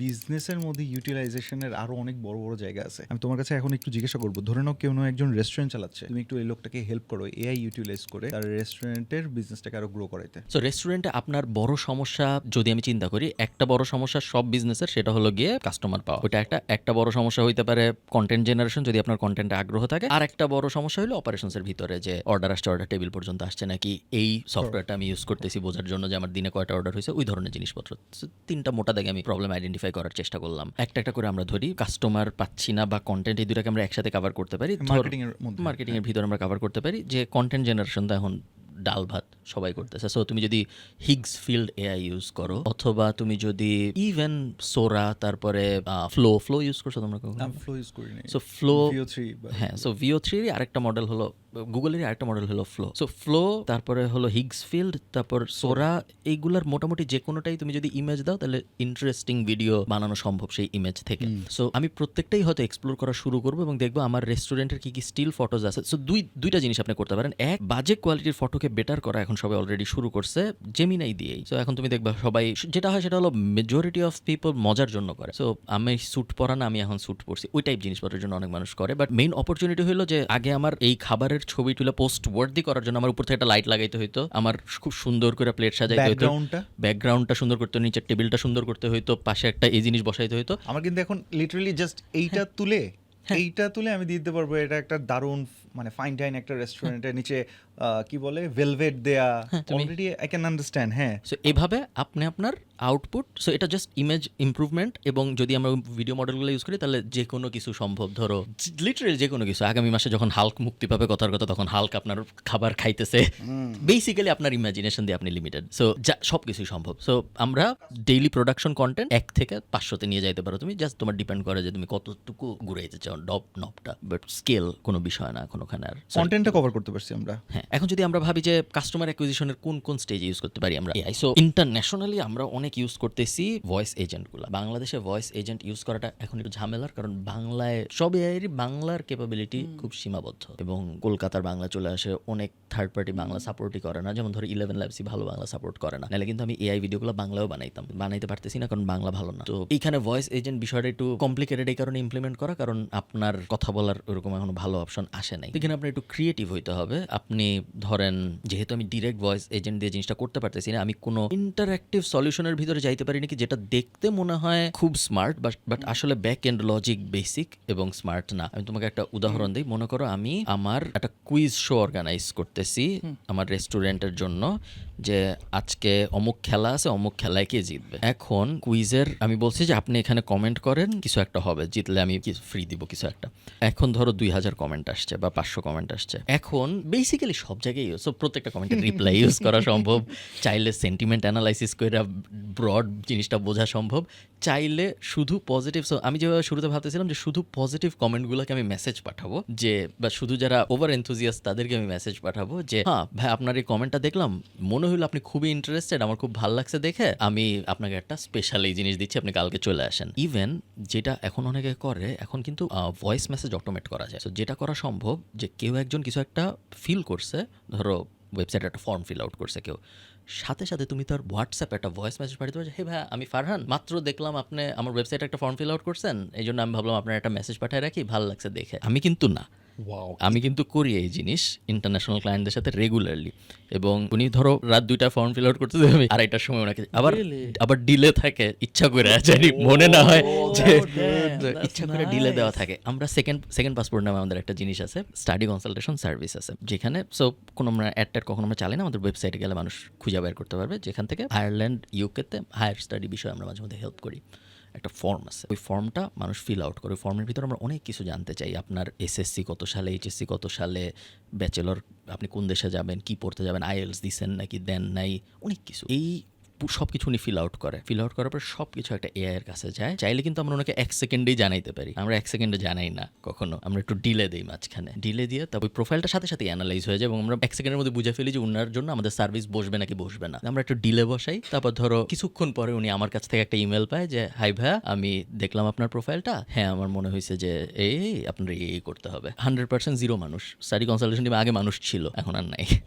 বিজনেসের মধ্যে ইউটিলাইজেশনের আরো অনেক বড় বড় জায়গা আছে। আমি তোমার কাছে এখন একটু জিজ্ঞাসা করবো, ধরে নাও কেউ একজন রেস্টুরেন্ট চালাচ্ছে, তুমি একটু এই লোকটাকে হেল্প করো এআই ইউটিলাইজ করে তার রেস্টুরেন্টের বিজনেসটাকে আরো গ্রো করাইতে। সো রেস্টুরেন্টে আপনার বড় সমস্যা যদি আমি চিন্তা করি, একটা বড় সমস্যা সব বিজনেসের, সেটা হলো গিয়ে কাস্টমার পাওয়া। ওইটা একটা বড় সমস্যা হইতে পারে কন্টেন্ট জেনারেশন, যদি আপনার কন্টেন্টে আগ্রহ থাকে। আর একটা বড় সমস্যা হলো অপারেশনসের ভিতরে, যে অর্ডার আসছে, অর্ডার টেবিল পর্যন্ত আসছে নাকি, এই সফটওয়্যারটা আমি ইউজ করতেছি বোঝার জন্য যে আমার দিনে কয়টা অর্ডার হয়েছে, ওই ধরনের জিনিসপত্র। So, তিনটা মোটা দাগে আমি প্রবলেম আইডেন্টিফাই করার চেষ্টা করলাম। একটা একটা করে আমরা ধরি, কাস্টমার পাচ্ছি না বা কন্টেন্ট, এই দুটাকে আমরা একসাথে কভার করতে পারি। মার্কেটিং এর ভিতরে আমরা কভার করতে পারি যে কন্টেন্ট জেনারেশন তো এখন ডাল ভাত সবাই করতেছে। সো তুমি যদি হিগস ফিল্ড এআই ইউজ করো, অথবা তুমি যদি ইভেন সোরা, তারপরে ফ্লো ইউজ করছো তোমরা? ফ্লো ইউজ করি না। সো ফ্লো, VO3 হ্যাঁ, সো VO3 এর আরেকটা মডেল হলো, গুগলের আরেকটা মডেল হলো ফ্লো। সো ফ্লো, তারপরে হলো হিগস ফিল্ড, তারপর সোরা, এইগুলার মোটামুটি যে কোনোটাই তুমি যদি ইমেজ দাও, তাহলে ইন্টারেস্টিং ভিডিও বানানো সম্ভব সেই ইমেজ থেকে। সো আমি প্রত্যেকটাই হয়তো এক্সপ্লোর করা শুরু করবো এবং দেখবো আমার রেস্টুরেন্টের কি কি স্টিল ফটোজ আছে। সো দুইটা জিনিস আপনি করতে পারেন। এক, বাজে কোয়ালিটির ফটোকে বেটার করা এখন সবাই অলরেডি শুরু করছে জেমিনাই দিয়েই। সো এখন তুমি দেখবা সবাই, যেটা হয় সেটা হলো মেজরিটি অফ পিপল মজার জন্য করে। সো আমি স্যুট পরা না, আমি এখন স্যুট পরছি, ওই টাইপ জিনিসপত্রের জন্য অনেক মানুষ করে। বাট মেইন অপরচুনিটি হলো যে আগে আমার এই খাবারের ছবি তুলে পোস্ট ওয়ার্দি করার জন্য আমার উপর থেকে একটা লাইট লাগাইতে হইতো, আমার খুব সুন্দর করে প্লেট সাজাইতে হইতো, ব্যাকগ্রাউন্ডটা সুন্দর করতে, নিচের টেবিলটা সুন্দর করতে হইতো, পাশে একটা এই জিনিস বসাইতে হইতো। আমার কিন্তু এখন লিটারালি জাস্ট এইটা তুলে আমি দিয়ে দিতে পারবো। এটা একটা দারুণ মানে ফাইন ডাইন একটা রেস্টুরেন্টের নিচে কি বলে ভেলভেট দেয়া, অলরেডি আই ক্যান আন্ডারস্ট্যান্ড। হ্যাঁ, সো এভাবে আপনি আপনার আউটপুট, সো এটা জাস্ট ইমেজ ইমপ্রুভমেন্ট। এবং যদি আমরা ভিডিও মডেলগুলো ইউজ করি, তাহলে যে কোনো কিছু সম্ভব। ধরো লিটারেলি যে কোনো কিছু, আগামী মাসে যখন হাল্ক মুক্তি পাবে, কথার কথা, তখন হাল্ক আপনার খাবার খাইতেছে, বেসিক্যালি আপনার ইমাজিনেশন দিয়ে আপনি লিমিটেড। সো সব কিছুই সম্ভব। সো আমরা ডেইলি প্রোডাকশন কন্টেন্ট 1 থেকে 500-তে নিয়ে যাইতে পারো তুমি, জাস্ট তোমার ডিপেন্ড করে যে তুমি কতটুকু ঘুরাইতে চাও নবটা। বাট স্কেল কোনো বিষয় না এখন ওখানে। আর কন্টেন্টটা কভার করতে পারছি আমরা। হ্যাঁ, এখন যদি আমরা ভাবি যে কাস্টমার অ্যাকুইজিশনের কোন কোন স্টেজে ইউজ করতে পারি আমরা এআই, সো ইন্টারন্যাশনালি আমরা অনেক ইউজ করতেছি ভয়েস এজেন্টগুলো। বাংলাদেশে ভয়েস এজেন্ট ইউজ করাটা এখন একটু ঝামেলার, কারণ বাংলায় সব এআইয়েরই বাংলার ক্যাপাবিলিটি খুব সীমাবদ্ধ, এবং কলকাতার বাংলা চলে আসে, অনেক থার্ড পার্টি বাংলা সাপোর্টই করে না। যেমন ধরো 11 ল্যাবসই ভালো বাংলা সাপোর্ট করে না, নাহলে কিন্তু আমি এআই ভিডিওগুলো বাংলাও বানাইতে পারতেছি না, কারণ বাংলা ভালো না। তো এইখানে ভয়েস এজেন্ট বিষয়টা একটু কমপ্লিকেটেড এই কারণে ইমপ্লিমেন্ট করা, কারণ আপনার কথা বলার ওরকম এখনো ভালো অপশন আসে নাই। এখানে আপনার একটু ক্রিয়েটিভ হইতে হবে। আপনি ধরেন, যেহেতু আমি ডিরেক্ট ভয়েস এজেন্ট দিয়ে জিনিসটা করতে পারতেছি না, আমি কোনো ইন্টারঅ্যাক্টিভ সলিউশনের ভিতরে যাইতে পারি নাকি যেটা দেখতে মনে হয় খুব স্মার্ট, বাট আসলে ব্যাক এন্ড লজিক বেসিক এবং স্মার্ট না। আমি তোমাকে একটা উদাহরণ দিই। মনে করো আমি আমার একটা কুইজ শো অর্গানাইজ করতেছি আমার রেস্টুরেন্টের জন্য, যে আজকে অমুক খেলা আছে, অমুক খেলায় কে জিতবে। এখন কুইজের আমি বলছি যে আপনি এখানে কমেন্ট করেন, কিছু একটা হবে, জিতলে আমি ফ্রি দিব কিছু একটা। এখন ধরো 2000 কমেন্ট আসছে বা 500 কমেন্ট আসছে। এখন বেসিক্যালি সব জায়গায় প্রত্যেকটা কমেন্টের রিপ্লাই ইউজ করা সম্ভব, চাইলে সেন্টিমেন্ট অ্যানালাইসিস করে ব্রড জিনিসটা বোঝা সম্ভব, চাইলে শুধু পজিটিভ। সো আমি যেভাবে শুরুতে ভাবতেছিলাম যে শুধু পজিটিভ কমেন্টগুলোকে আমি মেসেজ পাঠাবো, যে বা শুধু যারা ওভার এনথুজিয়াস্ট তাদেরকে আমি মেসেজ পাঠাবো যে হ্যাঁ ভাই, আপনার এই কমেন্টটা দেখলাম, মনে হলো আপনি খুবই ইন্টারেস্টেড, আমার খুব ভালো লাগছে দেখে, আমি আপনাকে একটা স্পেশাল এই জিনিস দিচ্ছি, আপনি কালকে চলে আসেন। ইভেন যেটা এখন অনেকে করে, এখন কিন্তু ভয়েস মেসেজ অটোমেট করা যায়। তো যেটা করা সম্ভব, যে কেউ একজন কিছু একটা ফিল করছে, ধরো ওয়েবসাইটে একটা ফর্ম ফিল আউট করছে কেউ, সাথে সাথে তুমি তার হোয়াটসঅ্যাপে একটা ভয়েস মেসেজ পাঠাতে পারছো, হে ভাই, আমি ফারহান, মাত্র দেখলাম আপনি আমার ওয়েবসাইটে একটা ফর্ম ফিল আউট করছেন, এই জন্য আমি ভাবলাম আপনার একটা মেসেজ পাঠিয়ে রাখি, ভালো লাগছে দেখে। আমি কিন্তু না, আমি কিন্তু করি এই জিনিস ইন্টারন্যাশনাল ক্লায়েন্টদের সাথে রেগুলারলি। এবং উনি ধরো রাত 2টা ফর্ম ফিল আউট করতে দেবে, 2:30টার সময় ওনাকে আবার ডিলে থাকে, ইচ্ছা করে জানি মনে না হয় যে ইচ্ছা করে ডিলে দেওয়া থাকে। আমরা সেকেন্ড পাসপোর্ট নামে আমাদের একটা জিনিস আছে, স্টাডি কনসালটেশন সার্ভিস আছে, যেখানে কোনো আমরা অ্যাড কখনো আমরা চালাই না, আমাদের ওয়েবসাইটে গেলে মানুষ খুঁজে বের করতে পারবে, যেখান থেকে আয়ারল্যান্ড ইউকেতে হায়ার স্টাডি বিষয়ে আমরা মাঝে মধ্যে হেল্প করি। একটা ফর্ম আছে, ওই ফর্মটা মানুষ ফিল আউট করে। ওই ফর্মের ভিতরে আমরা অনেক কিছু জানতে চাই, আপনার এসএসসি কত সালে, এইচএসসি কত সালে, ব্যাচেলর আপনি কোন দেশে যাবেন, কি পড়তে যাবেন, আইএলস দিচ্ছেন নাকি দেন নাই, অনেক কিছু। এই সব কিছু উনি ফিল আউট করার পর সব কিছু একটা এআই এর কাছে যায়। চাইলে কিন্তু আমরা ওনাকে 1 সেকেন্ডেই জানাইতে পারি, আমরা 1 সেকেন্ডে জানাই না কখনো, আমরা একটু ডিলে দিই মাঝখানে, ডিলে দিয়ে তারপর প্রোফাইলটা সাথে সাথে অ্যানালাইজ হয়ে যায় এবং আমরা 1 সেকেন্ডের মধ্যে বুঝে ফেলি যে উনার জন্য আমাদের সার্ভিস বসবে নাকি বসবে না। আমরা একটু ডিলে বসাই, তারপর ধরো কিছুক্ষণ পরে উনি আমার কাছ থেকে একটা ইমেল পায় যে হাই ভাইয়া, আমি দেখলাম আপনার প্রোফাইলটা, হ্যাঁ আমার মনে হয়েছে যে এই আপনার এই করতে হবে। 100% জিরো মানুষ। স্টাডি কনসালটেশন টিমে আগে মানুষ ছিল, এখন আর নাই।